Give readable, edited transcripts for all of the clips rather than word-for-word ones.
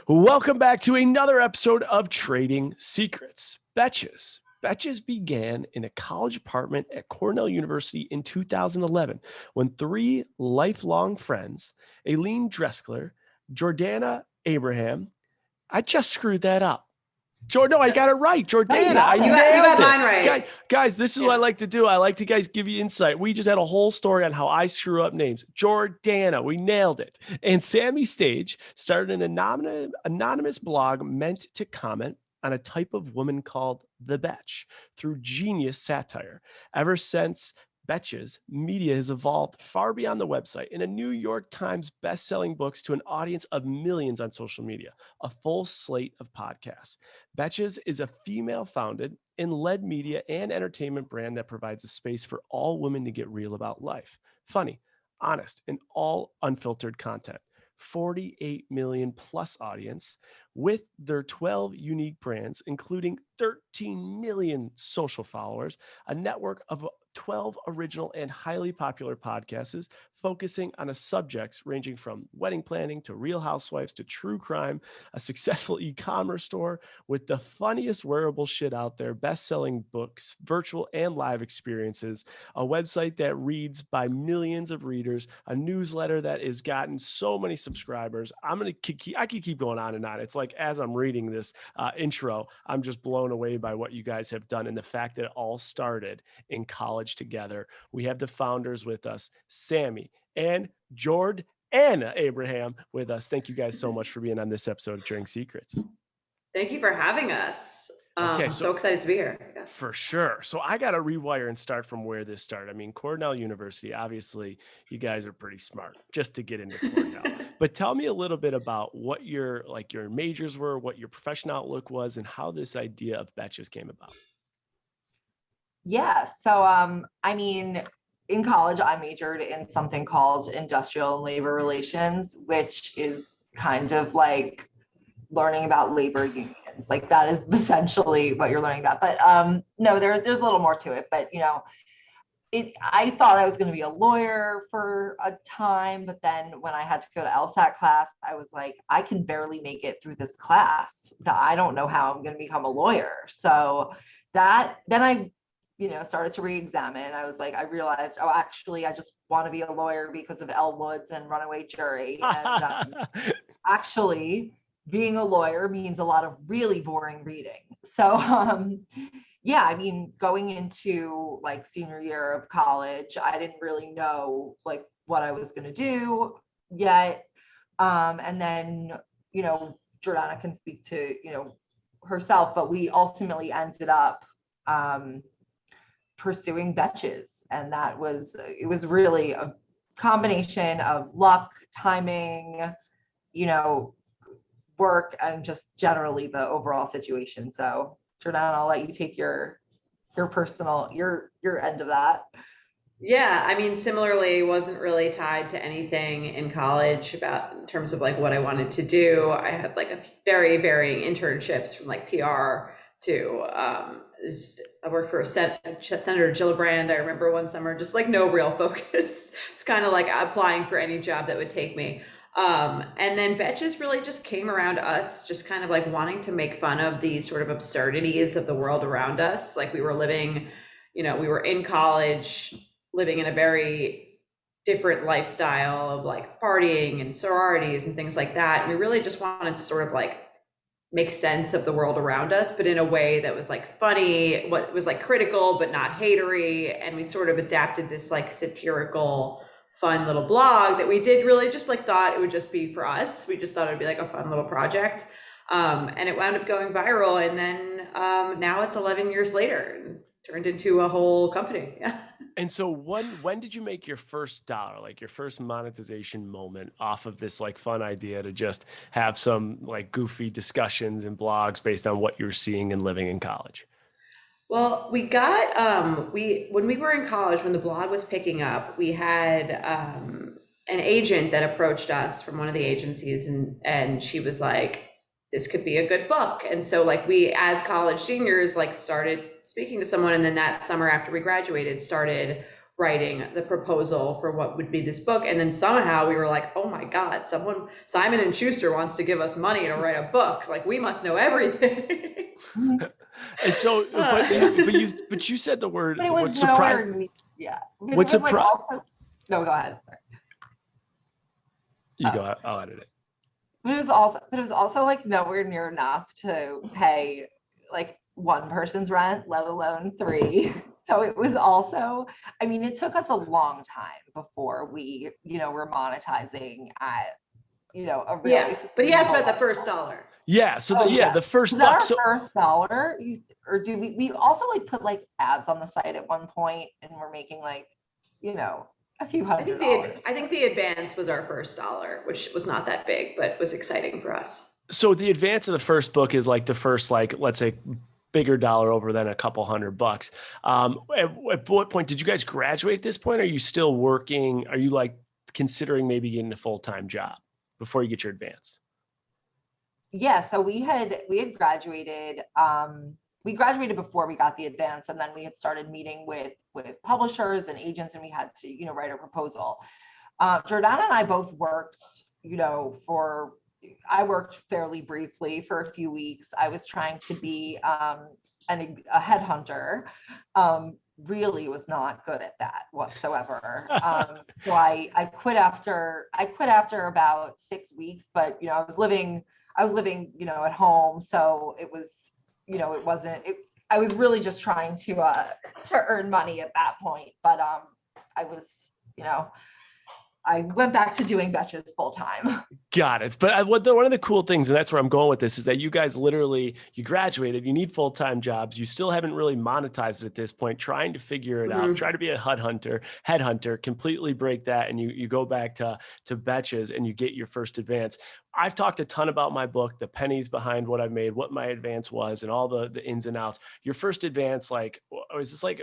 Welcome back to another episode of Trading Secrets. Betches began in a college apartment at Cornell University in 2011 when three lifelong friends, Aleen Dreksler, Jordana Abraham, I just screwed that up. No, I got it right. Jordana. You got mine right. Guys, this is what I like to do. I like to give you insight. We just had a whole story on how I screw up names. Jordana, we nailed it. And Sami Stage started an anonymous blog meant to comment on a type of woman called the Betch through genius satire. Ever since, Betches Media has evolved far beyond the website in a New York Times best-selling books to an audience of millions on social media, a full slate of podcasts. Betches is a female-founded and led media and entertainment brand that provides a space for all women to get real about life. Funny, honest, and all unfiltered content. 48 million plus audience with their 12 unique brands, including 13 million social followers, a network of 12 original and highly popular podcasts focusing on subjects ranging from wedding planning to Real Housewives to true crime, a successful e-commerce store with the funniest wearable shit out there, best-selling books, virtual and live experiences, a website that reads by millions of readers, a newsletter that has gotten so many subscribers. I could keep going on and on. It's like as I'm reading this intro, I'm just blown away by what you guys have done and the fact that it all started in college together. We have the founders with us, Sami and Jordana Abraham with us. Thank you guys so much for being on this episode of Trading Secrets. Thank you for having us. I'm so excited to be here. Yeah. For sure. So I got to rewire and start from where this started. I mean, Cornell University, obviously you guys are pretty smart just to get into Cornell. But tell me a little bit about what your majors were, what your professional outlook was, and how this idea of Betches came about. Yeah. So, I mean, in college, I majored in something called industrial and labor relations, which is kind of like learning about labor unions. Like that is essentially what you're learning about. But no, there's a little more to it. But, you know, I thought I was going to be a lawyer for a time. But then when I had to go to LSAT class, I was like, I can barely make it through this class. That I don't know how I'm going to become a lawyer. So then I started to re-examine. I was like, I realized, oh, actually, I just want to be a lawyer because of Elle Woods and Runaway Jury. And actually, being a lawyer means a lot of really boring reading. So, yeah, I mean, going into like senior year of college, I didn't really know like what I was going to do yet. And then, Jordana can speak to, herself, but we ultimately ended up pursuing Betches, and it was really a combination of luck, timing, work, and just generally the overall situation. So Jordana, I'll let you take your personal end of that. Yeah, I mean, similarly, wasn't really tied to anything in college in terms of like what I wanted to do. I had like a very varying internships from like PR to I worked for Senator Gillibrand. I remember one summer, just like no real focus. It's kind of like applying for any job that would take me. And then Betches really just came around us, just kind of like wanting to make fun of these sort of absurdities of the world around us. Like we were living, we were in college, living in a very different lifestyle of like partying and sororities and things like that. And we really just wanted to sort of like make sense of the world around us, but in a way that was like funny, what was like critical, but not hatery. And we sort of adapted this like satirical, fun little blog that we did really just like thought it would just be for us. We just thought it'd be like a fun little project. And it wound up going viral. And then now it's 11 years later and turned into a whole company. Yeah. And so when did you make your first dollar, like your first monetization moment off of this like fun idea to just have some like goofy discussions and blogs based on what you're seeing and living in college? Well, we got, when we were in college, when the blog was picking up, we had an agent that approached us from one of the agencies, and she was like, this could be a good book. And so like we, as college seniors, like started speaking to someone. And then that summer after we graduated, started writing the proposal for what would be this book. And then somehow we were like, oh my God, Simon and Schuster wants to give us money to write a book. Like, we must know everything. And so, but you said the word, But it was what surprised, yeah. what surprised, no, go ahead. you go, I'll edit it. But it was also like nowhere near enough to pay like one person's rent, let alone three. So it was also, I mean, it took us a long time before we, were monetizing at, a really. Yeah, but he asked about the first dollar. Yeah. So the first was that buck. our So first dollar, or do we also like put like ads on the site at one point, and we're making like, a few $100. I think the advance was our first dollar, which was not that big, but was exciting for us. So the advance of the first book is like the first, like, let's say, bigger dollar over than a couple $100. At what point did you guys graduate at this point? Are you still working? Are you like considering maybe getting a full-time job before you get your advance? Yeah, so we had graduated. We graduated before we got the advance, and then we had started meeting with publishers and agents, and we had to write a proposal. Jordana and I both worked, I worked fairly briefly for a few weeks. I was trying to be a headhunter. Really was not good at that whatsoever. So I quit after about 6 weeks, but I was living at home, so it was I was really just trying to earn money at that point. But I went back to doing Betches full time. Got it. But one of the cool things, and that's where I'm going with this, is that you guys literally, you graduated, you need full-time jobs. You still haven't really monetized it at this point, trying to figure it out, try to be a headhunter, completely break that. And you go back to Betches and you get your first advance. I've talked a ton about my book, the pennies behind what I've made, what my advance was, and all the ins and outs. Your first advance, like, is this like,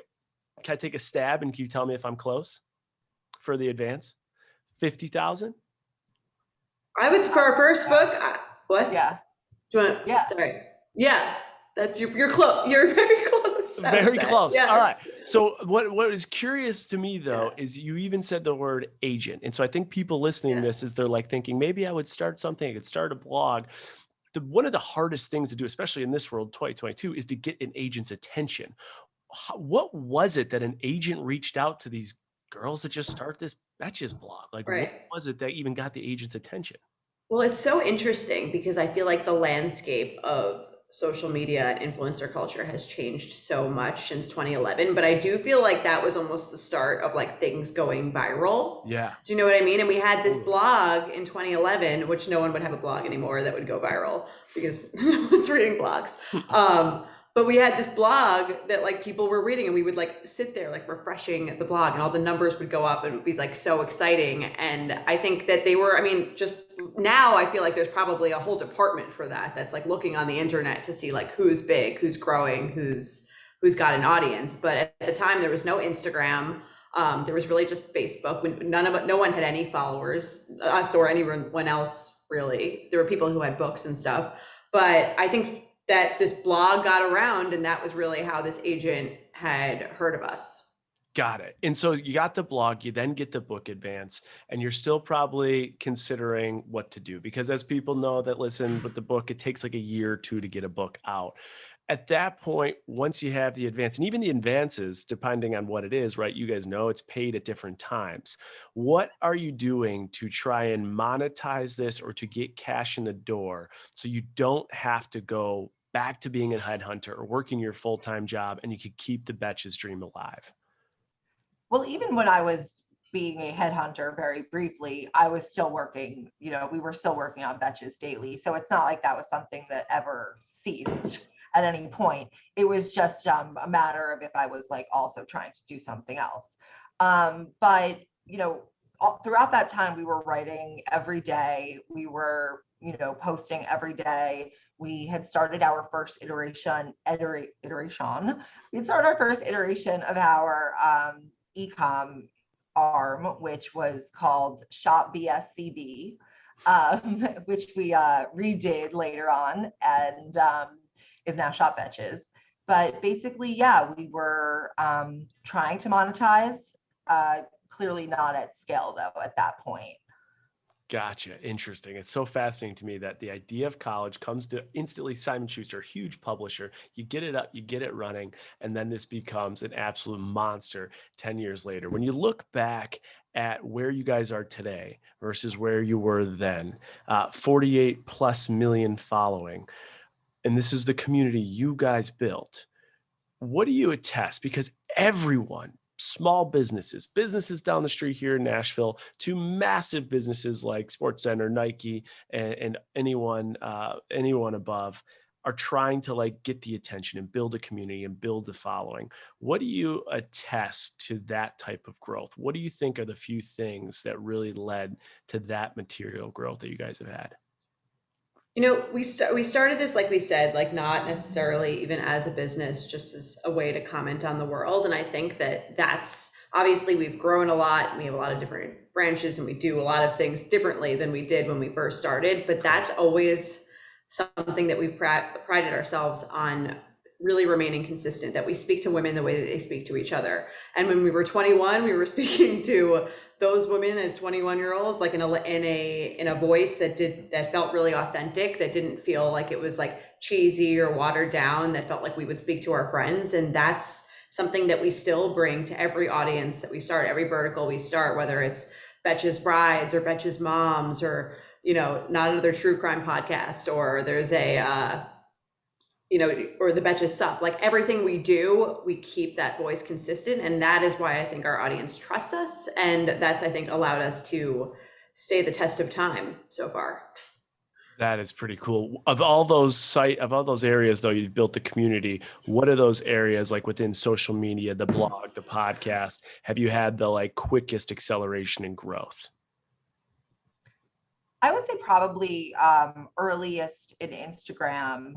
can I take a stab and can you tell me if I'm close for the advance? 50,000? I would, for our first book. What? Yeah. Do you want to? Yeah. Sorry. Yeah. That's you're close. You're very close. Very close. Yes. All right. So what is curious to me though, is you even said the word agent. And so I think people listening to this is they're like thinking, maybe I would start something, I could start a blog. One of the hardest things to do, especially in this world, 2022, is to get an agent's attention. What was it that an agent reached out to these girls that just start this Betches blog? Like, what was it that even got the agent's attention? Well, it's so interesting because I feel like the landscape of social media and influencer culture has changed so much since 2011. But I do feel like that was almost the start of like things going viral. Yeah. Do you know what I mean? And we had this blog in 2011, which no one would have a blog anymore that would go viral because no one's reading blogs. But we had this blog that like people were reading, and we would like sit there like refreshing the blog, and all the numbers would go up, and it would be like so exciting. And I think that they were, I mean, just now I feel like there's probably a whole department for that that's like looking on the internet to see like who's big, who's growing, who's got an audience. But at the time there was no Instagram. There was really just Facebook. No one had any followers, us or anyone else really. There were people who had books and stuff. But I think that this blog got around, and that was really how this agent had heard of us. Got it. And so you got the blog, you then get the book advance, and you're still probably considering what to do, because as people know that listen with the book, it takes like a year or two to get a book out. At that point, once you have the advance, and even the advances, depending on what it is, right? You guys know it's paid at different times. What are you doing to try and monetize this or to get cash in the door so you don't have to go back to being a headhunter or working your full-time job, and you could keep the Betches dream alive? Well, even when I was being a headhunter very briefly, I was still working, we were still working on Betches daily. So it's not like that was something that ever ceased at any point. It was just a matter of if I was like also trying to do something else. But, throughout that time, we were writing every day. We were, posting every day. We had started our first iteration. We had started our first iteration of our e-com arm, which was called Shop BSCB, which we redid later on, and is now Shop Betches. But basically, yeah, we were trying to monetize clearly not at scale though at that point. Gotcha. Interesting. It's so fascinating to me that the idea of college comes to instantly Simon Schuster, huge publisher. You get it up, you get it running, and then this becomes an absolute monster 10 years later. When you look back at where you guys are today versus where you were then, 48 plus million following, and this is the community you guys built. What do you attest? Because everyone, small businesses down the street here in Nashville, to massive businesses like SportsCenter, Nike, and anyone above, are trying to like get the attention and build a community and build the following. What do you attest to that type of growth? What do you think are the few things that really led to that material growth that you guys have had? We started this, like we said, like not necessarily even as a business, just as a way to comment on the world. And I think that that's obviously we've grown a lot and we have a lot of different branches and we do a lot of things differently than we did when we first started. But that's always something that we've prided ourselves on, really remaining consistent, that we speak to women the way that they speak to each other. And when we were 21, we were speaking to those women as 21-year-olds, like in a voice that felt really authentic, that didn't feel like it was like cheesy or watered down, that felt like we would speak to our friends. And that's something that we still bring to every audience that we start, every vertical we start, whether it's Betches Brides or Betches Moms or, Not Another True Crime Podcast, or there's or the Betches Sup. Like everything we do, we keep that voice consistent. And that is why I think our audience trusts us. And that's, I think, allowed us to stay the test of time so far. That is pretty cool. Of all those areas, though, you've built the community. What are those areas like within social media, the blog, the podcast? Have you had the like quickest acceleration in growth? I would say probably earliest in Instagram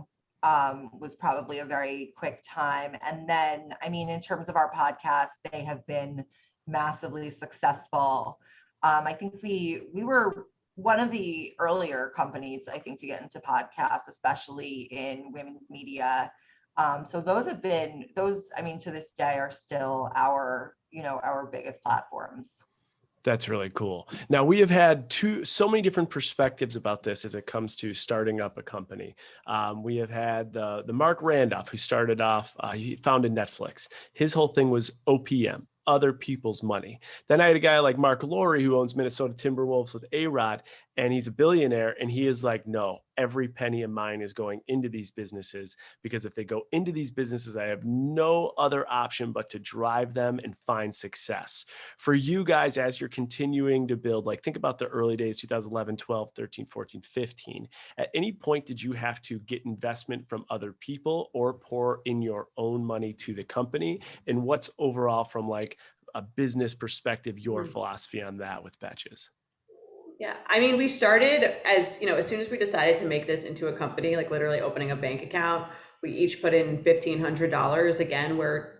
was probably a very quick time. And then, I mean, in terms of our podcast, they have been massively successful. I think we were one of the earlier companies, I think, to get into podcasts, especially in women's media. So those, I mean, to this day are still our biggest platforms. That's really cool. Now, we have had so many different perspectives about this as it comes to starting up a company. We have had the Mark Randolph, who started off, he founded Netflix. His whole thing was OPM, other people's money. Then I had a guy like Mark Lowry, who owns Minnesota Timberwolves with A-Rod, and he's a billionaire. And he is like, no, every penny of mine is going into these businesses, because if they go into these businesses, I have no other option but to drive them and find success. For you guys, as you're continuing to build, like think about the early days, 2011, 12, 13, 14, 15. At any point, did you have to get investment from other people or pour in your own money to the company? And what's overall, from like a business perspective, your philosophy on that with Betches? Yeah, I mean, we started as soon as we decided to make this into a company, like literally opening a bank account, we each put in $1,500. Again, we're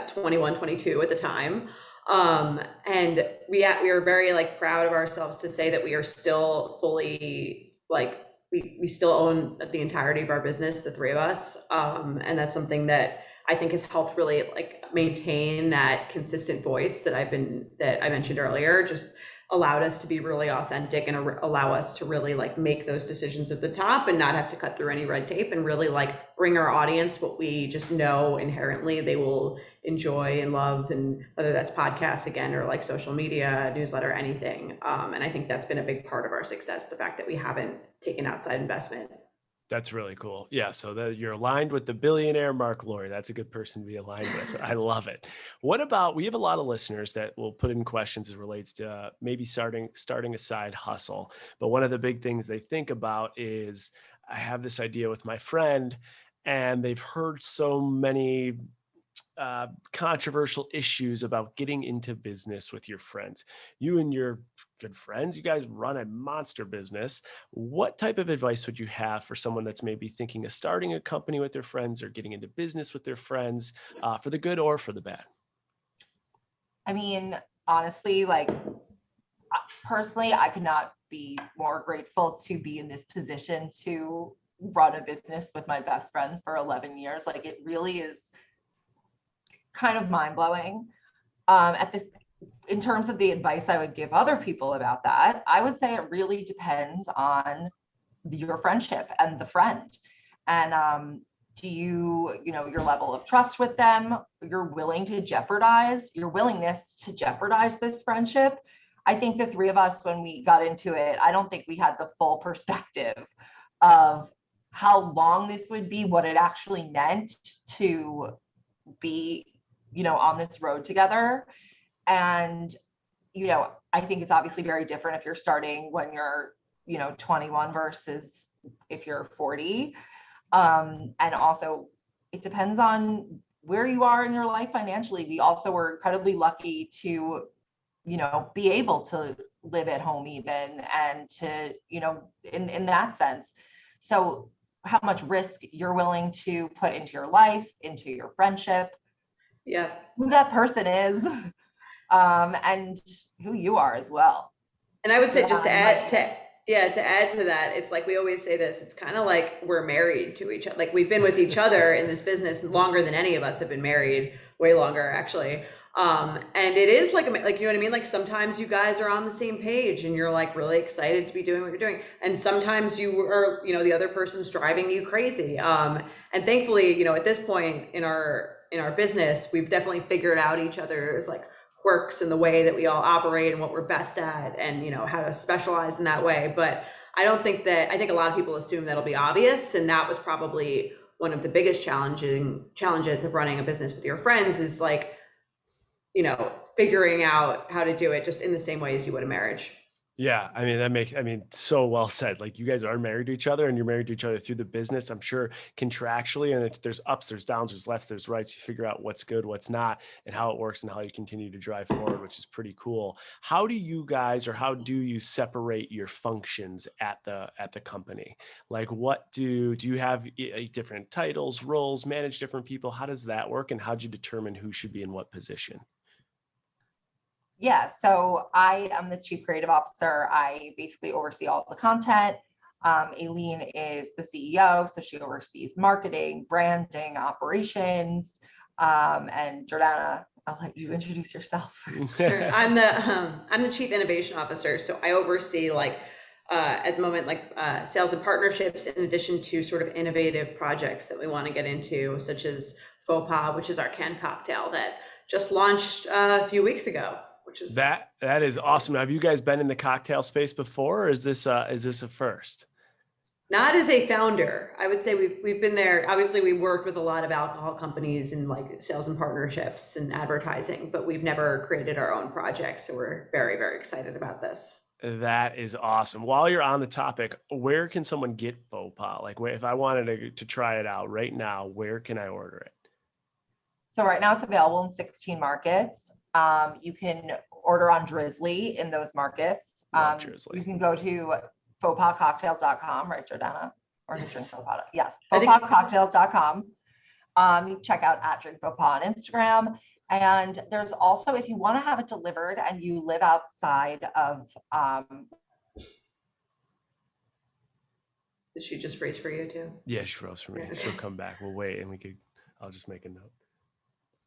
21, 22 at the time. And we were very like proud of ourselves to say that we are still fully like, we still own the entirety of our business, the three of us. And that's something that I think has helped really like maintain that consistent voice that I mentioned earlier, just allowed us to be really authentic and allow us to really like make those decisions at the top and not have to cut through any red tape, and really like bring our audience what we just know inherently they will enjoy and love, and whether that's podcasts again or like social media, newsletter, anything. And I think that's been a big part of our success, the fact that we haven't taken outside investment. That's really cool. Yeah. So that you're aligned with the billionaire Mark Lowry. That's a good person to be aligned with. I love it. What about, we have a lot of listeners that will put in questions as it relates to maybe starting a side hustle. But one of the big things they think about is, I have this idea with my friend, and they've heard so many controversial issues about getting into business with your friends. You and your good friends, you guys run a monster business. What type of advice would you have for someone that's maybe thinking of starting a company with their friends or getting into business with their friends, for the good or for the bad? I mean, honestly, like personally, I could not be more grateful to be in this position to run a business with my best friends for 11 years. Like, it really is kind of mind-blowing. At this, in terms of the advice I would give other people about that, I would say it really depends on your friendship and the friend. And do you, your level of trust with them, your willingness to jeopardize this friendship. I think the three of us, when we got into it, I don't think we had the full perspective of how long this would be, what it actually meant to be, on this road together. And, I think it's obviously very different if you're starting when you're, 21 versus if you're 40. And also it depends on where you are in your life financially. We also were incredibly lucky to, be able to live at home even, and to, in that sense. So how much risk you're willing to put into your life, into your friendship, who that person is, and who you are as well. And I would say, just to add to that, it's like we always say this, it's kind of like we're married to each other. Like, we've been with each other in this business longer than any of us have been married, way longer actually. And it is like, you know what I mean? Like, sometimes you guys are on the same page and you're like really excited to be doing what you're doing. And sometimes you are, the other person's driving you crazy. And thankfully, at this point in our business, we've definitely figured out each other's like quirks and the way that we all operate and what we're best at, and how to specialize in that way. But I think a lot of people assume that'll be obvious, and that was probably one of the biggest challenges of running a business with your friends, is like, figuring out how to do it just in the same way as you would a marriage. Yeah, so well said. Like, you guys are married to each other, and you're married to each other through the business. I'm sure contractually, and there's ups, there's downs, there's lefts, there's rights. You figure out what's good, what's not, and how it works, and how you continue to drive forward, which is pretty cool. How do you separate your functions at the company? Like, what do you have different titles, roles, manage different people? How does that work? And how'd you determine who should be in what position? Yeah, so I am the Chief Creative Officer. I basically oversee all the content. Aleen is the CEO, so she oversees marketing, branding, operations. And Jordana, I'll let you introduce yourself. Sure. I'm the Chief Innovation Officer, so I oversee at the moment sales and partnerships, in addition to sort of innovative projects that we want to get into, such as Faux Pas, which is our canned cocktail that just launched a few weeks ago. Which is that is awesome. Have you guys been in the cocktail space before, or is this a first? Not as a founder. I would say we've been there. Obviously, we worked with a lot of alcohol companies and like sales and partnerships and advertising, but we've never created our own project. So we're very, very excited about this. That is awesome. While you're on the topic, where can someone get Faux Pas? Like, if I wanted to try it out right now, where can I order it? So right now it's available in 16 markets. You can order on Drizzly in those markets. You can go to fauxpascocktails.com, right, Jordana? Or yes. Drink Faux Pas. Yes, fauxpascocktails.com. You check out @Drink Faux Pas on Instagram. And there's also, if you want to have it delivered and you live outside of Did she just freeze for you too? Yeah, she froze for me. Yeah. She'll come back. We'll wait, and I'll just make a note.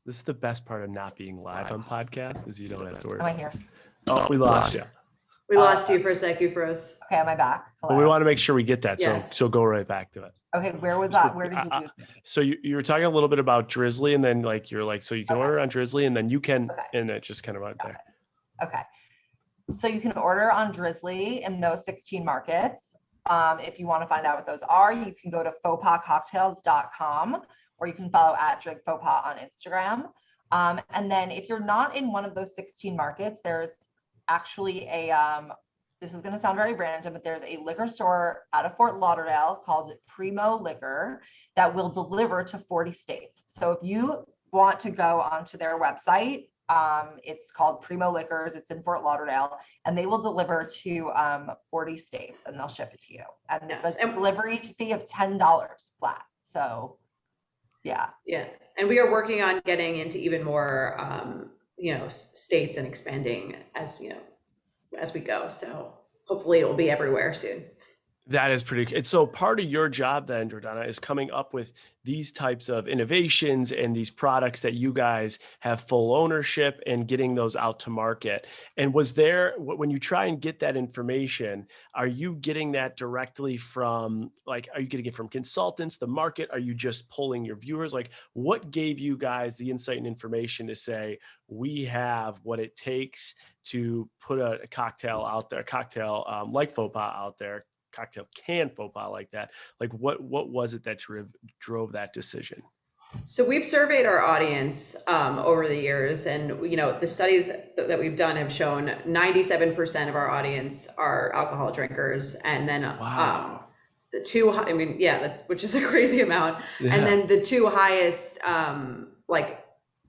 This is the best part of not being live on podcasts, is you don't have to worry. Am I here? Oh, we lost you. We lost you for a sec. You froze. Okay, am I back? Well, we want to make sure we get that, yes. so go right back to it. Okay, where was that? Where did you lose me? So you were talking a little bit about Drizzly, and then so you can order on Drizzly, and then you can, and it just kind of right there. Okay. So you can order on Drizzly in those 16 markets. If you want to find out what those are, you can go to fauxpascocktails.com, or you can follow @Drink Faux Pas on Instagram. And then if you're not in one of those 16 markets, there's actually this is going to sound very random, but there's a liquor store out of Fort Lauderdale called Primo Liquor that will deliver to 40 states. So if you want to go onto their website, it's called Primo Liquors. It's in Fort Lauderdale, and they will deliver to 40 states, and they'll ship it to you. And it's a delivery fee of $10 flat. So yeah. And we are working on getting into even more states and expanding as we go. So hopefully it will be everywhere soon. That is pretty. And so part of your job then, Jordana, is coming up with these types of innovations and these products that you guys have full ownership and getting those out to market. And was there, when you try and get that information, are you getting that directly from, like, are you getting it from consultants, the market? Are you just pulling your viewers? Like, what gave you guys the insight and information to say, we have what it takes to put a cocktail out there, a cocktail like Faux Pas out there, cocktail can faux pas like that? Like what was it that drove that decision? So we've surveyed our audience over the years, and the studies that we've done have shown 97% of our audience are alcohol drinkers, and then Wow. the two, I mean, yeah, which is a crazy amount, Yeah. and then the two highest like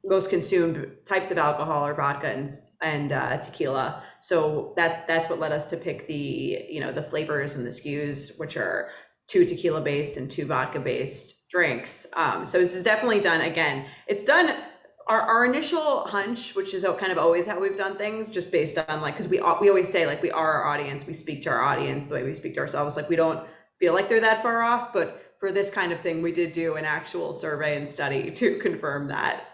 most consumed types of alcohol are vodka and tequila. So that's what led us to pick the flavors and the SKUs, which are 2 tequila based and 2 vodka based drinks. So this is definitely done. Again, it's done. Our initial hunch, which is kind of always how we've done things, just based on because we always say we are our audience. We speak to our audience the way we speak to ourselves. We don't feel like they're that far off, but for this kind of thing, we did do an actual survey and study to confirm that.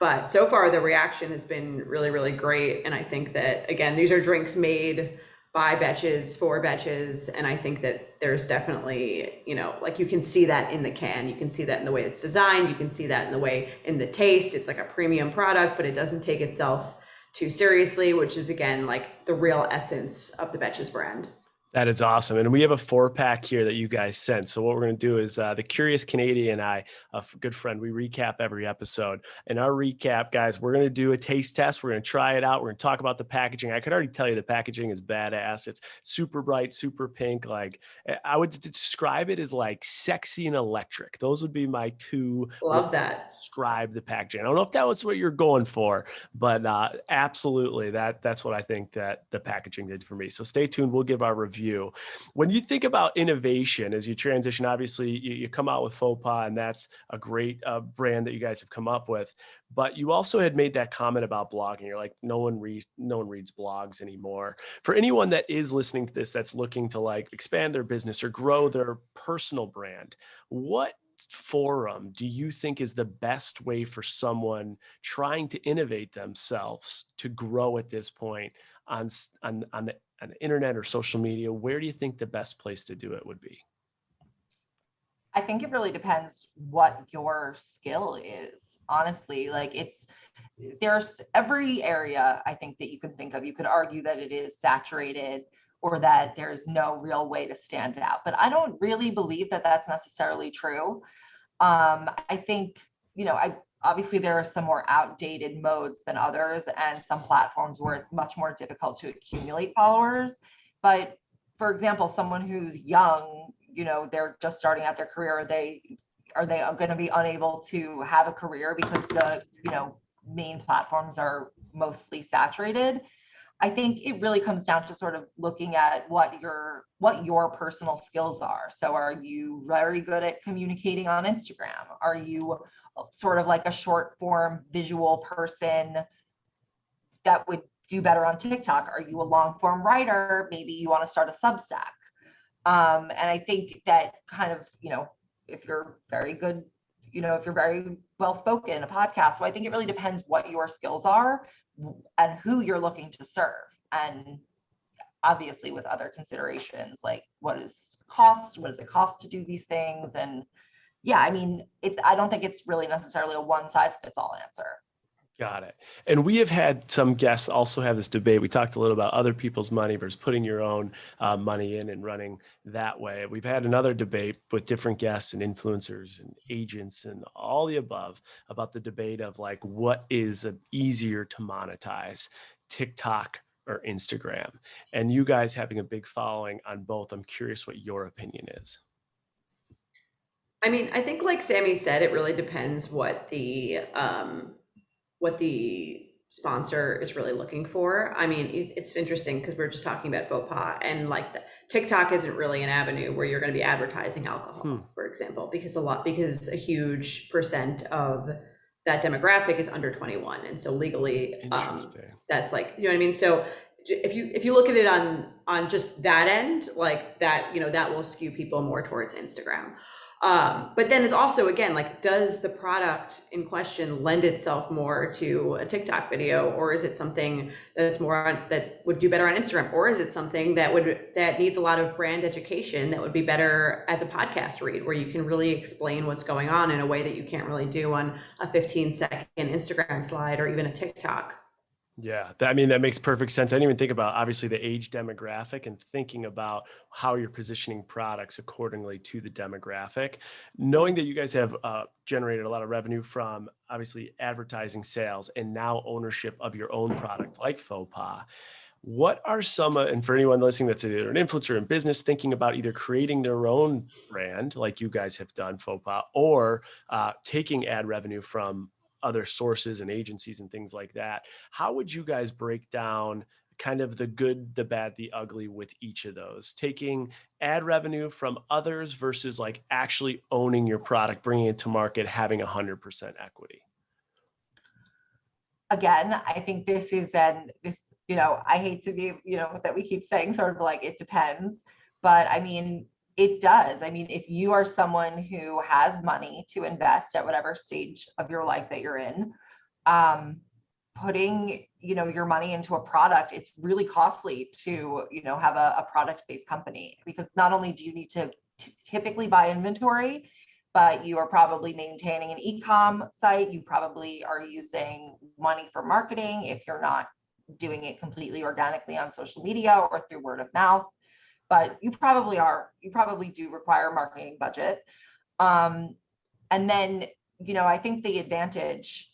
But so far, the reaction has been really, really great. And I think that, again, these are drinks made by Betches for Betches. And I think that there's definitely, you can see that in the can. You can see that in the way it's designed. You can see that in the way, in the taste. It's like a premium product, but it doesn't take itself too seriously, which is, again, the real essence of the Betches brand. That is awesome. And we have a 4-pack here that you guys sent. So what we're going to do is the Curious Canadian and I, a good friend, we recap every episode. In our recap, guys, we're going to do a taste test. We're going to try it out. We're going to talk about the packaging. I could already tell you the packaging is badass. It's super bright, super pink. I would describe it as sexy and electric. Those would be my 2. Love that. Describe the packaging. I don't know if that was what you're going for, but absolutely that's what I think that the packaging did for me. So stay tuned. We'll give our review. When you think about innovation as you transition, obviously you come out with Faux Pas, and that's a great brand that you guys have come up with. But you also had made that comment about blogging. You're like, no one reads blogs anymore. For anyone that is listening to this, that's looking to expand their business or grow their personal brand, what forum do you think is the best way for someone trying to innovate themselves to grow at this point on the internet or social media? Where do you think the best place to do it would be? I think it really depends what your skill is. Honestly, there's every area I think that you can think of. You could argue that it is saturated or that there's no real way to stand out, but I don't really believe that that's necessarily true. I think, obviously there are some more outdated modes than others, and some platforms where it's much more difficult to accumulate followers. But for example, someone who's young, they're just starting out their career, are they going to be unable to have a career because the main platforms are mostly saturated? I think it really comes down to sort of looking at what your personal skills are. So are you very good at communicating on Instagram? Are you sort of like a short form visual person that would do better on TikTok? Are you a long form writer? Maybe you want to start a Substack. And I think that kind of, if you're very good, if you're very well spoken, a podcast. So I think it really depends what your skills are and who you're looking to serve. And obviously with other considerations, what does it cost to do these things? And yeah, I don't think it's really necessarily a one size fits all answer. Got it. And we have had some guests also have this debate. We talked a little about other people's money versus putting your own money in and running that way. We've had another debate with different guests and influencers and agents and all the above about the debate of what is easier to monetize, TikTok or Instagram. And you guys having a big following on both, I'm curious what your opinion is. I think Sami said, it really depends what the sponsor is really looking for. It's interesting because we're just talking about Faux Pas, and TikTok isn't really an avenue where you're going to be advertising alcohol, for example, because a huge percent of that demographic is under 21. And so legally, that's you know what I mean? So if you look at it on just that end, like that, that will skew people more towards Instagram. But then it's also, again, like, does the product in question lend itself more to a TikTok video, or is it something that's that would do better on Instagram, or is it something that needs a lot of brand education that would be better as a podcast read, where you can really explain what's going on in a way that you can't really do on a 15-second Instagram slide or even a TikTok. Yeah, that makes perfect sense. I didn't even think about, obviously, the age demographic and thinking about how you're positioning products accordingly to the demographic. Knowing that you guys have generated a lot of revenue from, obviously, advertising sales and now ownership of your own product like Faux Pas, what are some, and for anyone listening that's either an influencer in business thinking about either creating their own brand like you guys have done, Faux Pas, or taking ad revenue from other sources and agencies and things like that, how would you guys break down kind of the good, the bad, the ugly with each of those? Taking ad revenue from others versus like actually owning your product, bringing it to market, having 100% equity. Again, I think this is I hate to be, that we keep saying sort of like, it depends, but I mean, it does. I mean, if you are someone who has money to invest at whatever stage of your life that you're in, putting, your money into a product, it's really costly to, have a product-based company, because not only do you need to typically buy inventory, but you are probably maintaining an e-com site. You probably are using money for marketing if you're not doing it completely organically on social media or through word of mouth. But you probably do require a marketing budget. And then, I think the advantage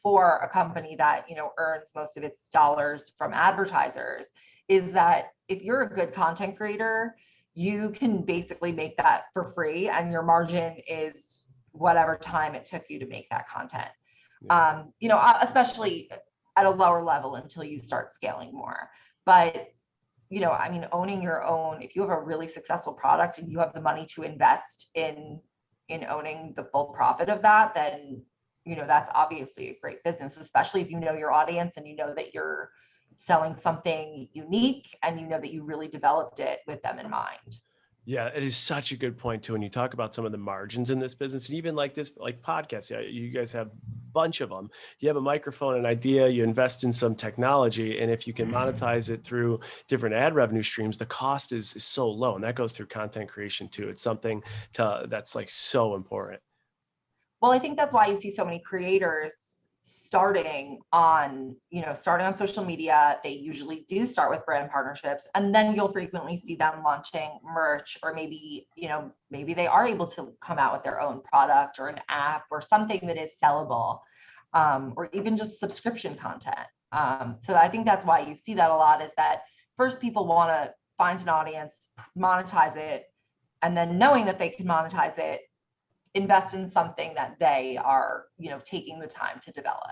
for a company that, earns most of its dollars from advertisers is that if you're a good content creator, you can basically make that for free, and your margin is whatever time it took you to make that content. Yeah. Especially at a lower level until you start scaling more. But owning your own, if you have a really successful product and you have the money to invest in owning the full profit of that, then, that's obviously a great business, especially if you know your audience and you know that you're selling something unique and you know that you really developed it with them in mind. Yeah, it is such a good point too. When you talk about some of the margins in this business, and even like podcasts, you guys have a bunch of them. You have a microphone, an idea, you invest in some technology, and if you can monetize it through different ad revenue streams, the cost is so low, and that goes through content creation too. It's something that's like so important. Well, I think that's why you see so many creators starting on social media. They usually do start with brand partnerships, and then you'll frequently see them launching merch, or maybe they are able to come out with their own product or an app or something that is sellable, or even just subscription content. So I think that's why you see that a lot, is that first people want to find an audience, monetize it, and then knowing that they can monetize it, invest in something that they are, taking the time to develop.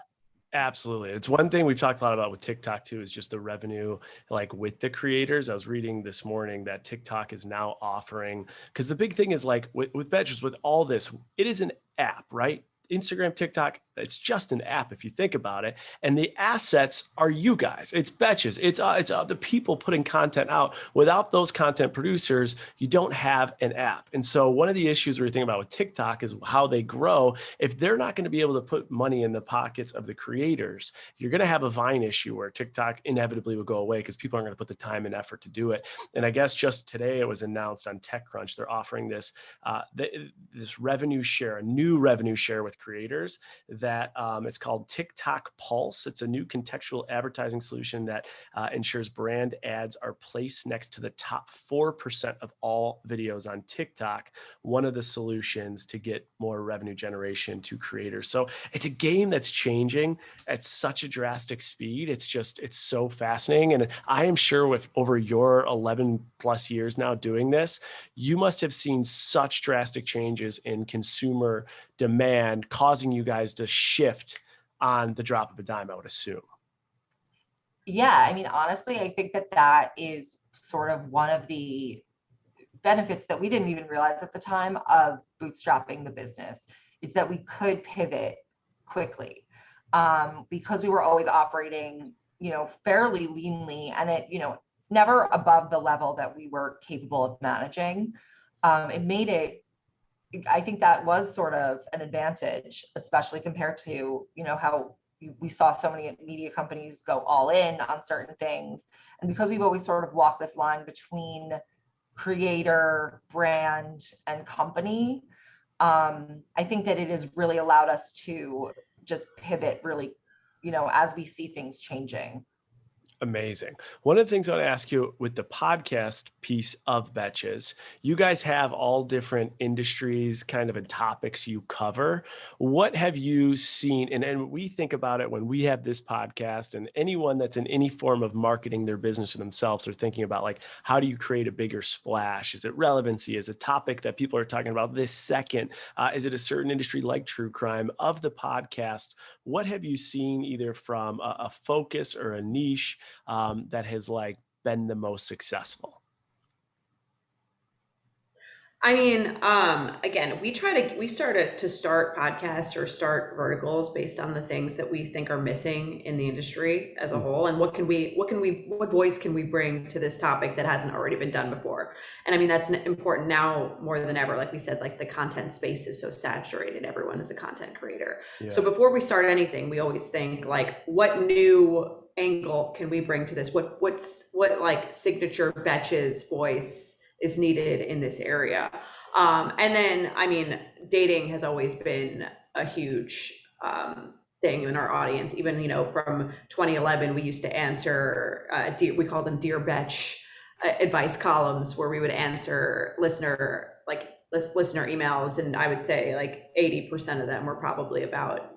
Absolutely. It's one thing we've talked a lot about with TikTok too, is just the revenue, like with the creators. I was reading this morning that TikTok is now offering, because the big thing is like with Betches, with all this, it is an app, right? Instagram, TikTok, it's just an app if you think about it. And the assets are you guys. It's Betches. It's the people putting content out. Without those content producers, you don't have an app. And so one of the issues we're thinking about with TikTok is how they grow. If they're not going to be able to put money in the pockets of the creators, you're going to have a Vine issue where TikTok inevitably will go away because people aren't going to put the time and effort to do it. And I guess just today it was announced on TechCrunch, they're offering this revenue share, a new revenue share with creators that it's called TikTok Pulse. It's a new contextual advertising solution that ensures brand ads are placed next to the top 4% of all videos on TikTok, one of the solutions to get more revenue generation to creators. So it's a game that's changing at such a drastic speed. It's so fascinating. And I am sure with over your 11 plus years now doing this, you must have seen such drastic changes in consumer demand, causing you guys to shift on the drop of a dime, I would assume. Yeah, I mean, honestly, I think that is sort of one of the benefits that we didn't even realize at the time of bootstrapping the business, is that we could pivot quickly, because we were always operating fairly leanly, and it, never above the level that we were capable of managing. It made it, I think that was sort of an advantage, especially compared to, how we saw so many media companies go all in on certain things. And because we've always sort of walked this line between creator, brand, and company, I think that it has really allowed us to just pivot really, as we see things changing. Amazing. One of the things I want to ask you with the podcast piece of Betches, you guys have all different industries kind of and topics you cover. What have you seen? And we think about it when we have this podcast, and anyone that's in any form of marketing their business or themselves are thinking about, like, how do you create a bigger splash? Is it relevancy? Is it a topic that people are talking about this second? Is it a certain industry like true crime? Of the podcast, what have you seen either from a focus or a niche that has like been the most successful? I mean, again, we started to start podcasts or start verticals based on the things that we think are missing in the industry as a whole. And what voice can we bring to this topic that hasn't already been done before? And I mean, that's important now more than ever. Like we said, like the content space is so saturated. Everyone is a content creator. Yeah. So before we start anything, we always think like, what new angle can we bring to this? What like signature Betches voice is needed in this area? And then, I mean, dating has always been a huge thing in our audience. Even, from 2011, we used to answer, we call them Dear Betch advice columns, where we would answer listener emails. And I would say like 80% of them were probably about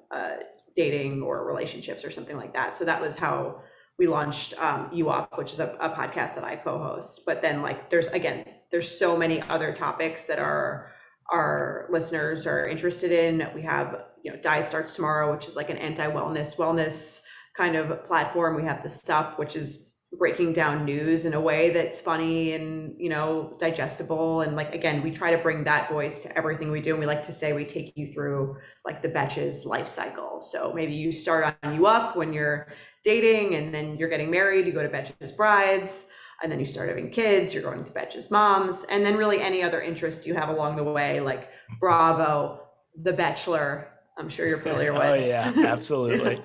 dating or relationships or something like that. So that was how we launched You Up, which is a podcast that I co-host. But then like there's so many other topics that our listeners are interested in. We have, Diet Starts Tomorrow, which is like an wellness kind of platform. We have The Sup, which is breaking down news in a way that's funny and, digestible. And like, again, we try to bring that voice to everything we do. And we like to say we take you through like the Betches life cycle. So maybe you start on You Up when you're dating, and then you're getting married, you go to Betches Brides, and then you start having kids, you're going to Betches Moms, and then really any other interest you have along the way, like Bravo, The Bachelor, I'm sure you're familiar with. Oh yeah, absolutely.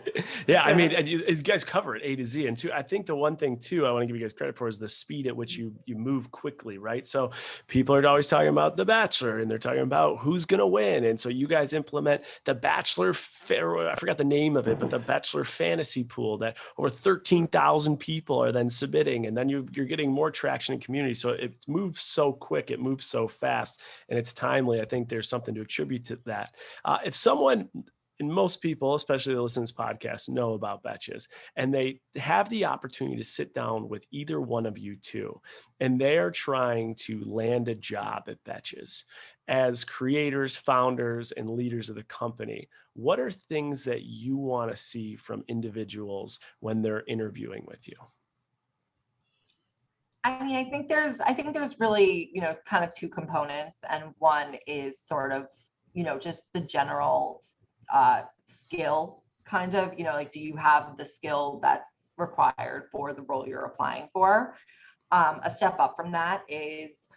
Yeah, I mean, you guys cover it A to Z. And two, I think the one thing too, I want to give you guys credit for is the speed at which you move quickly, right? So people are always talking about The Bachelor, and they're talking about who's going to win. And so you guys implement the Bachelor, I forgot the name of it, but the Bachelor fantasy pool that over 13,000 people are then submitting. And then you're getting more traction in community. So it moves so quick, it moves so fast, and it's timely. I think there's something to attribute to that. If someone, and most people, especially that listen to this podcast, know about Betches, and they have the opportunity to sit down with either one of you two, and they are trying to land a job at Betches as creators, founders, and leaders of the company, what are things that you want to see from individuals when they're interviewing with you? I mean, I think there's really, kind of two components, and one is sort of, just the general skill kind of, like, do you have the skill that's required for the role you're applying for? A step up from that is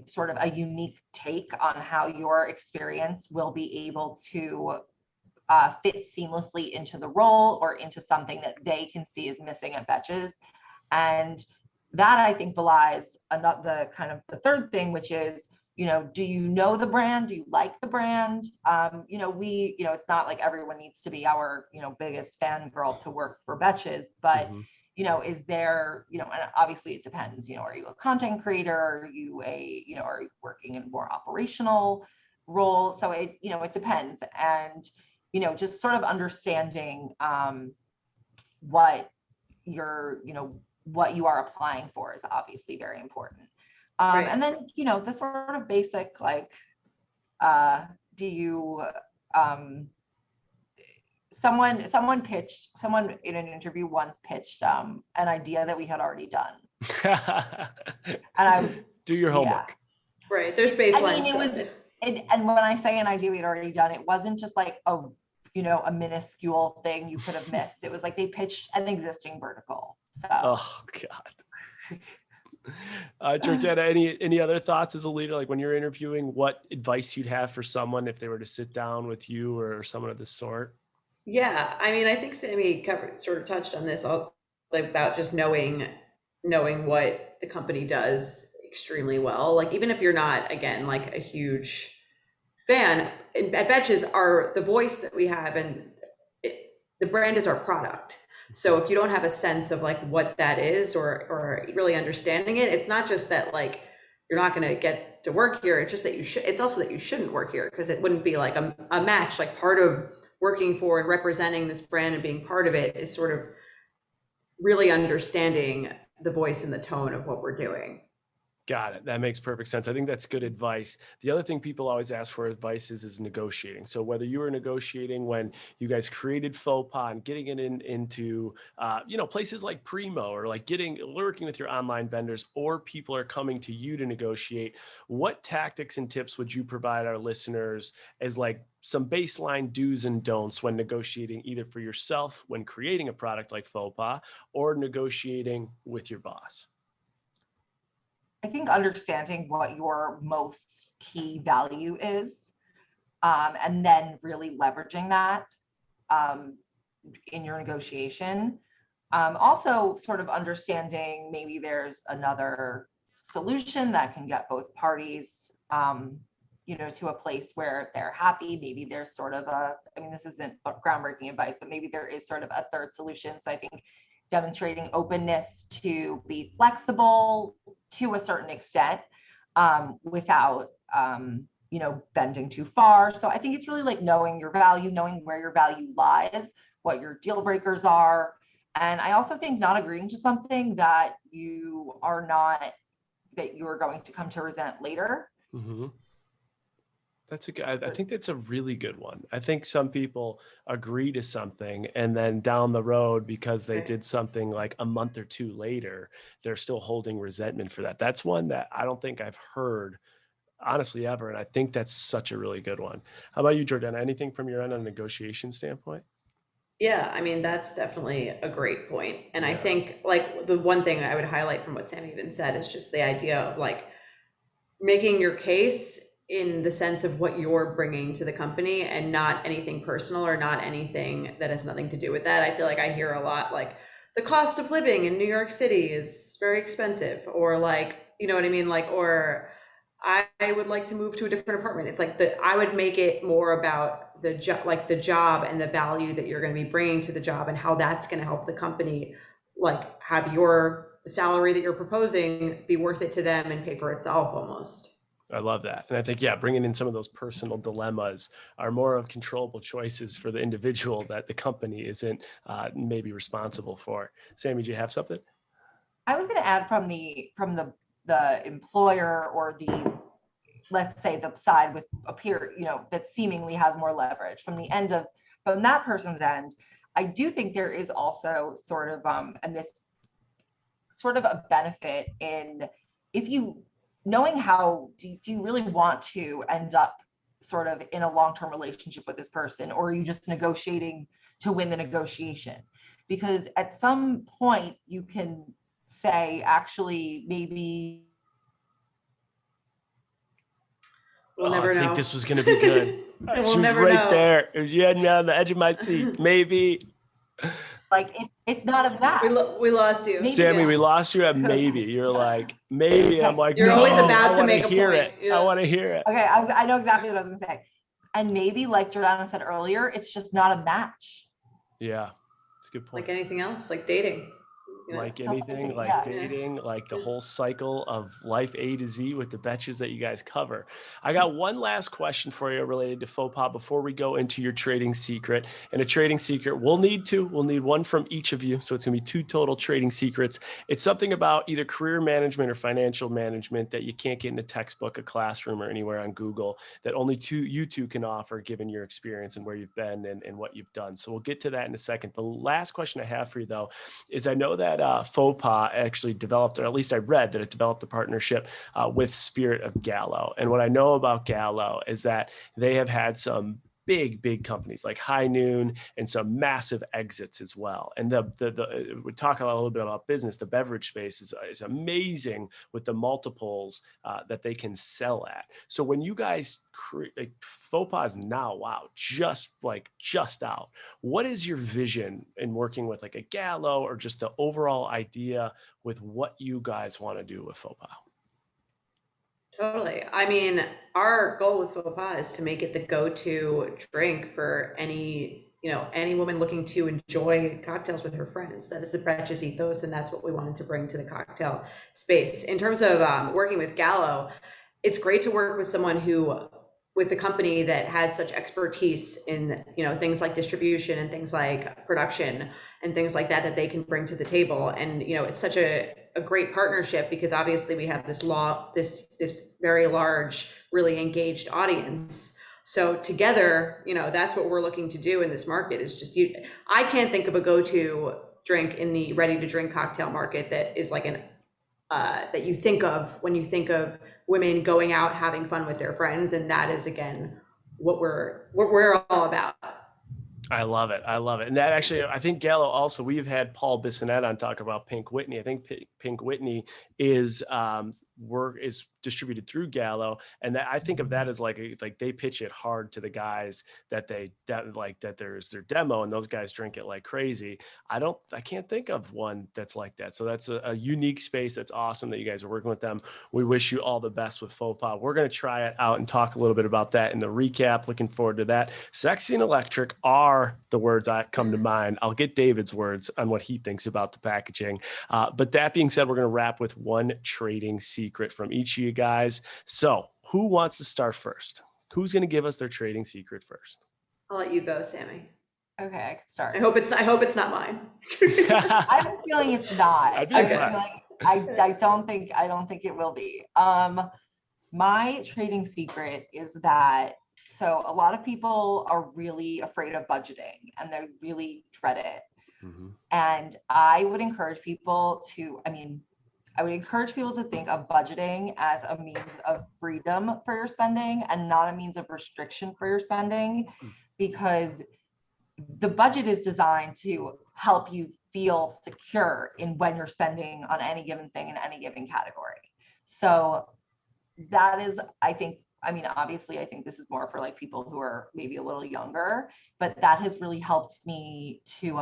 sort of a unique take on how your experience will be able to fit seamlessly into the role or into something that they can see is missing at Betches. And that, I think, belies the third thing, which is, do you know the brand? Do you like the brand? It's not like everyone needs to be our, biggest fangirl to work for Betches, but, is there, and obviously it depends, are you a content creator? Are you are you working in a more operational role? So it depends. And, just sort of understanding what what you are applying for is obviously very important. Right. And then, the sort of basic, like, do you, someone in an interview once pitched an idea that we had already done. And do your homework. Yeah. Right. There's baseline. I mean, and when I say an idea we had already done, it wasn't just like a minuscule thing you could have missed. It was like they pitched an existing vertical. So. Oh God. Jordana, any other thoughts as a leader? Like when you're interviewing, what advice you'd have for someone if they were to sit down with you or someone of this sort? Yeah, I mean, I think Sammy sort of touched on this all, like, about just knowing what the company does extremely well. Like even if you're not, again, like a huge fan, at Betches, the voice that we have, and the brand is our product. So if you don't have a sense of like what that is, or really understanding it, it's not just that like you're not going to get to work here. It's just that it's also that you shouldn't work here, because it wouldn't be like a match. Like part of working for and representing this brand and being part of it is sort of really understanding the voice and the tone of what we're doing. Got it. That makes perfect sense. I think that's good advice. The other thing people always ask for advice is negotiating. So whether you were negotiating when you guys created Faux Pas and getting it into places like Primo, or like working with your online vendors, or people are coming to you to negotiate, what tactics and tips would you provide our listeners as like some baseline do's and don'ts when negotiating, either for yourself when creating a product like Faux Pas, or negotiating with your boss? I think understanding what your most key value is, and then really leveraging that in your negotiation. Also sort of understanding maybe there's another solution that can get both parties, to a place where they're happy. Maybe there's sort of this isn't groundbreaking advice, but maybe there is sort of a third solution. So I think demonstrating openness to be flexible to a certain extent, without bending too far. So I think it's really like knowing your value, knowing where your value lies, what your deal breakers are. And I also think not agreeing to something that you are going to come to resent later. Mm-hmm. I think that's a really good one. I think some people agree to something and then down the road, because they did something like a month or two later, they're still holding resentment for that. That's one that I don't think I've heard honestly ever. And I think that's such a really good one. How about you, Jordana? Anything from your end on a negotiation standpoint? Yeah, I mean, that's definitely a great point. And I think like the one thing I would highlight from what Sam even said is just the idea of like making your case in the sense of what you're bringing to the company, and not anything personal or not anything that has nothing to do with that. I feel like I hear a lot like the cost of living in New York City is very expensive, or like, you know what I mean? Like, or I would like to move to a different apartment. It's like I would make it more about the job and the value that you're going to be bringing to the job, and how that's going to help the company, like have the salary that you're proposing be worth it to them and pay for itself almost. I love that. And I think, bringing in some of those personal dilemmas are more of controllable choices for the individual that the company isn't maybe responsible for. Sammy, do you have something? I was going to add from the employer, or let's say the side with a peer, that seemingly has more leverage from that person's end. I do think there is also sort of, and this sort of a benefit in, if you knowing how do you really want to end up sort of in a long-term relationship with this person, or are you just negotiating to win the negotiation? Because at some point you can say, actually, maybe we'll never know. I think this was going to be good. We'll she was never right know. there. You had me on the edge of my seat. Maybe. Like it's not a match. We lost you, Sammy. We lost you at maybe. You're like maybe. I'm like, you're no, always about to make a hear point. it. I want to hear it. Okay, I know exactly what I was going to say. And maybe, like Jordana said earlier, it's just not a match. Yeah, it's a good point. Like anything else, like dating. Like anything, like dating, like the whole cycle of life A to Z with the Betches that you guys cover. I got one last question for you related to Faux Pas before we go into your trading secret. And a trading secret, we'll need one from each of you. So it's gonna be 2 total trading secrets. It's something about either career management or financial management that you can't get in a textbook, a classroom, or anywhere on Google, that only you two can offer given your experience and where you've been and what you've done. So we'll get to that in a second. The last question I have for you though, is I know that Faux Pas actually developed, or at least I read that it developed a partnership with Spirit of Gallo. And what I know about Gallo is that they have had some big companies like High Noon and some massive exits as well. And we talk a little bit about business. The beverage space is amazing with the multiples that they can sell at. So when you guys create Faux Pas now, wow, just out. What is your vision in working with like a Gallo, or just the overall idea with what you guys want to do with Faux Pas? Totally. I mean, our goal with Faux Pas is to make it the go-to drink for any woman looking to enjoy cocktails with her friends. That is the Betches ethos, and that's what we wanted to bring to the cocktail space. In terms of working with Gallo, it's great to work with someone with a company that has such expertise in things like distribution and things like production and things like that they can bring to the table. And it's such a great partnership, because obviously we have this very large, really engaged audience. So together, that's what we're looking to do in this market. Is just I can't think of a go-to drink in the ready to drink cocktail market that is like that you think of when you think of women going out having fun with their friends. And that is, again, what we're all about. I love it. And that actually, I think Gallo also, we've had Paul Bissonette on talk about Pink Whitney. I think Pink Whitney is distributed through Gallo. And that, I think of that as like they pitch it hard to the guys that there's their demo, and those guys drink it like crazy. I can't think of one that's like that. So that's a unique space. That's awesome that you guys are working with them. We wish you all the best with Faux Pas. We're going to try it out and talk a little bit about that in the recap. Looking forward to that. Sexy and electric are the words that come to mind. I'll get David's words on what he thinks about the packaging. But that being said, we're going to wrap with one trading secret from each of you guys. So who wants to start first? Who's going to give us their trading secret first? I'll let you go, Sami. Okay, I can start. I hope it's not mine. I have a feeling it's not. I'd be impressed. I don't think it will be. My trading secret is that, so a lot of people are really afraid of budgeting and they really dread it. Mm-hmm. And I would encourage people to think of budgeting as a means of freedom for your spending and not a means of restriction for your spending, because the budget is designed to help you feel secure in when you're spending on any given thing in any given category. So that is, obviously, I think this is more for like people who are maybe a little younger, but that has really helped me to,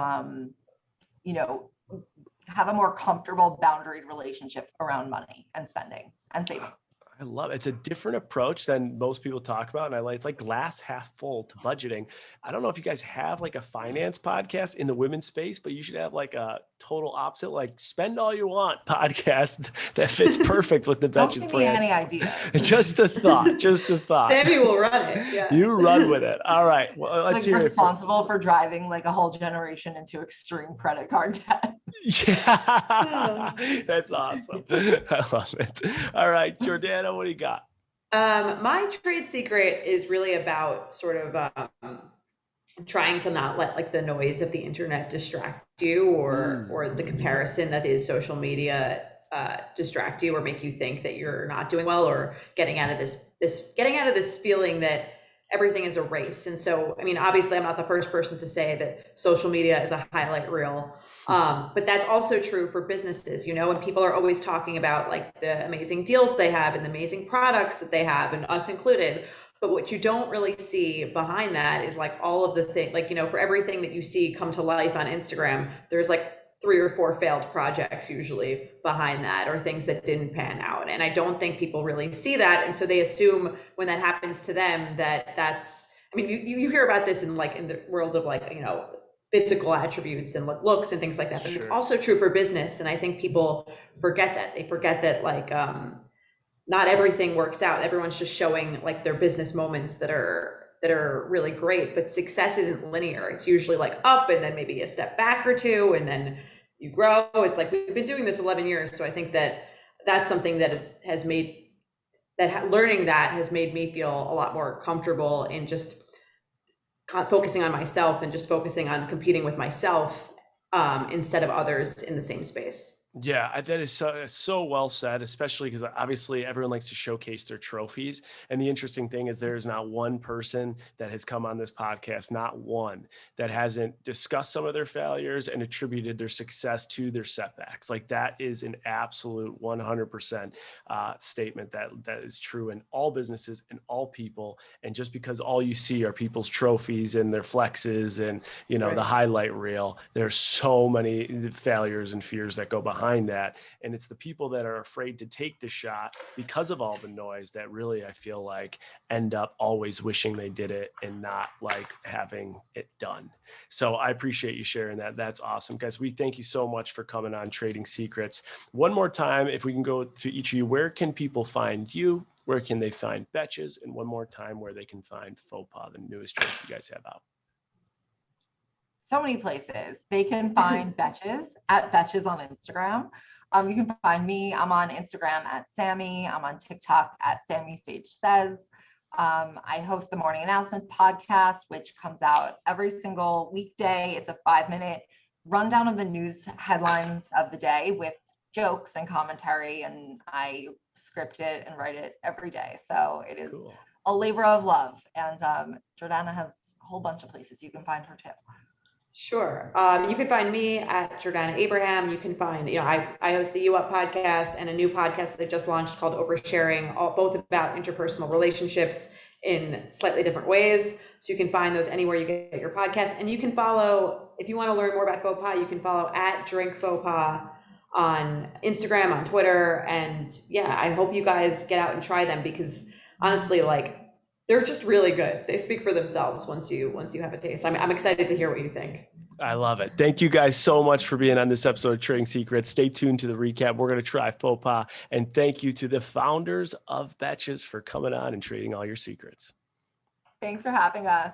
have a more comfortable boundaried relationship around money and spending and saving. I love it. It's a different approach than most people talk about. And it's like glass half full to budgeting. I don't know if you guys have like a finance podcast in the women's space, but you should have like a total opposite, like spend all you want podcast that fits perfect with the Betches brand. Don't give me any ideas. Just a thought. Sammy will run it. Yes. You run with it. All right. Well, let's hear it. Responsible for driving like a whole generation into extreme credit card debt. Yeah, that's awesome. I love it. All right, Jordana, what do you got? My trade secret is really about sort of trying to not let like the noise of the internet distract you, or the comparison that is social media distract you, or make you think that you're not doing well, or getting out of this feeling that everything is a race. And so, obviously I'm not the first person to say that social media is a highlight reel. But that's also true for businesses, and people are always talking about like the amazing deals they have and the amazing products that they have, and us included. But what you don't really see behind that is like all of the things, like, for everything that you see come to life on Instagram, there's like 3 or 4 failed projects usually behind that, or things that didn't pan out. And I don't think people really see that. And so they assume when that happens to them that's, you hear about this in the world of physical attributes and looks and things like that, but It's also true for business. And I think people forget that. They forget that not everything works out. Everyone's just showing like their business moments that are really great, but success isn't linear. It's usually like up and then maybe a step back or two, and then you grow. It's like, we've been doing this 11 years. So I think that's something that learning that has made me feel a lot more comfortable in just focusing on myself and just focusing on competing with myself instead of others in the same space. Yeah, that is so well said, especially because obviously everyone likes to showcase their trophies. And the interesting thing is there is not one person that has come on this podcast, not one, that hasn't discussed some of their failures and attributed their success to their setbacks. Like that is an absolute 100% statement that is true in all businesses and all people. And just because all you see are people's trophies and their flexes and, you know, the highlight reel, there's so many failures and fears that go behind that. And it's the people that are afraid to take the shot because of all the noise that really, I feel like, end up always wishing they did it and not like having it done. So I appreciate you sharing that. That's awesome, guys. We thank you so much for coming on Trading Secrets. One more time, if we can go to each of you, where can people find you? Where can they find Betches? And one more time, where they can find Faux Pas, the newest drink you guys have out. So many places. They can find Betches at Betches on Instagram. You can find me. I'm on Instagram at Sami. I'm on TikTok at Sami Stage Says. I host the Morning Announcement podcast, which comes out every single weekday. It's a 5-minute rundown of the news headlines of the day with jokes and commentary, and I script it and write it every day. So it is a labor of love. And Jordana has a whole bunch of places you can find her too. Sure. You can find me at Jordana Abraham. You can find, I host the You Up podcast and a new podcast that I just launched called Oversharing, both about interpersonal relationships in slightly different ways. So you can find those anywhere you get your podcast. And you can follow, if you want to learn more about Faux Pas, you can follow at Drink Faux Pas on Instagram, on Twitter. And yeah, I hope you guys get out and try them because honestly, like, they're just really good. They speak for themselves once you have a taste. I'm excited to hear what you think. I love it. Thank you guys so much for being on this episode of Trading Secrets. Stay tuned to the recap. We're going to try Faux Pas. And thank you to the founders of Betches for coming on and trading all your secrets. Thanks for having us.